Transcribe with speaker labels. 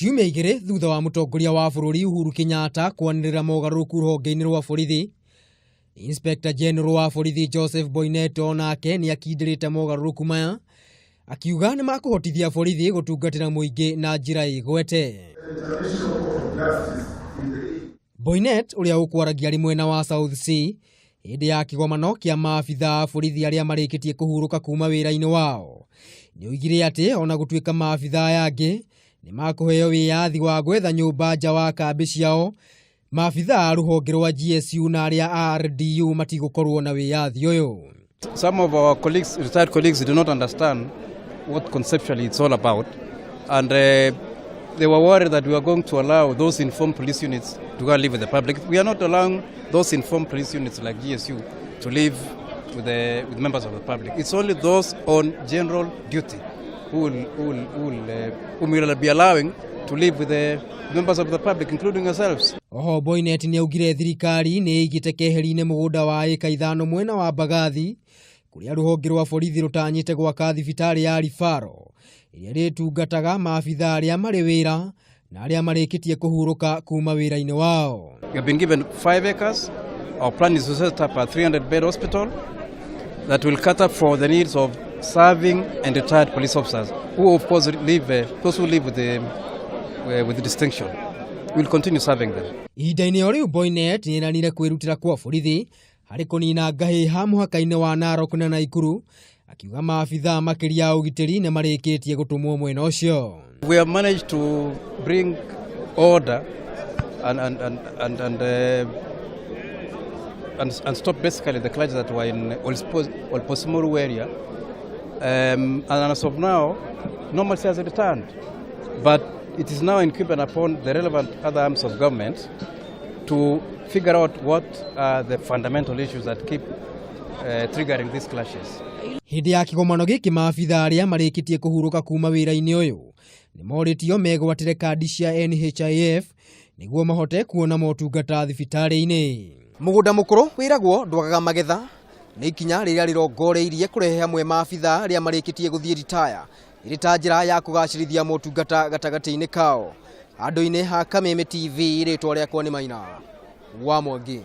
Speaker 1: Ciumia igĩrĩ thutha wa mũtongoria wa bũrũri Uhuru Kenyatta kwanĩrĩra mogaruruku ruhonge-ini rwa borithi, Inspector General wa borithi Joseph Boinnet onake nĩ akindĩrĩte mogaruruku maya, akiuga nĩ makũhotithia borithi gũtungatĩra mũingĩ na njĩra ĩgwete. Boinnet ũrĩa ũkwaragia arĩ mwena wa South Sea hĩndĩ ya kĩgomano kĩa maabitha borithi arĩa marĩkĩtie kũhurũka kuma wĩra-inĩ wao, nĩ oigire atĩ ona gũtuĩka maabitha aya angĩ nĩ makũheo wĩyathi wa gwetha nyumba nja wa kambi ciao, maabitha a ruhonge rwa GSU na aria a RDU matigũkorwo na wĩyathi ũyũ.
Speaker 2: Some of our colleagues, retired colleagues, do not understand what conceptually it's all about, and they were worried that we were going to allow those informed police units to go and live with the public. We are not allowing those informed police units like GSU to live with members of the public. It's only those on general duty who will be allowing to live with the members of the public, including ourselves.
Speaker 1: Oho Boinnet nĩ augire thirikari nĩ ĩigĩte keheri-inĩ mugunda wa ĩka ithano mwena wa Mbagathi, kuria ruhonge rwa borithi rutanyite gwaka thibitarĩ ya rifaro iria rĩtungataga maabitha arĩa marĩ wĩra na arĩa marĩkĩtie kũhurũka kuma wĩra-inĩ wao.
Speaker 2: We have been given 5 acres. Our plan is to set up a 300-bed hospital that will cater for the needs of serving and retired police officers, who of course those who live with the distinction. We will continue serving them.
Speaker 1: Ihinda-inĩ o rĩu Boinnet nĩ eranire kwĩrutĩra kwa borithi harĩ kũnina ngahĩha mũhaka-inĩ wa Narok na Naikuru, akiuga maabitha makĩria ya ũgitĩri nĩ marĩkĩtie gũtũmwo mwena ũcio.
Speaker 2: We have managed to bring order and stop basically the clashes that were in Olposimoru area. And as of now, normalcy has returned. But it is now incumbent upon the relevant other arms of government to figure out what are the fundamental issues that keep triggering these clashes.
Speaker 1: Hĩndĩ ya kĩgomano gĩkĩ maabitha arĩa marĩkĩtie kũhurũka kuma wĩra-inĩ ũyũ nĩ morĩtio megwatĩre kandi cia NHIF nĩguo mahote kuona motungata thibitarĩ-inĩ. Mũgunda mũkũrũ wĩragwo ndwagaga magetha, nĩ ikinya rĩrĩa rĩrongoreirie kũrehe hamwe maabitha arĩa marĩkĩtie gũthiĩ ritaya ĩrĩ ta njĩra ya kũgacĩrithia motungata gatagatĩ-inĩ kao. Handũ-inĩ ha Kameme TV, rĩtwa rĩakwa nĩ Maina wa Mwangi.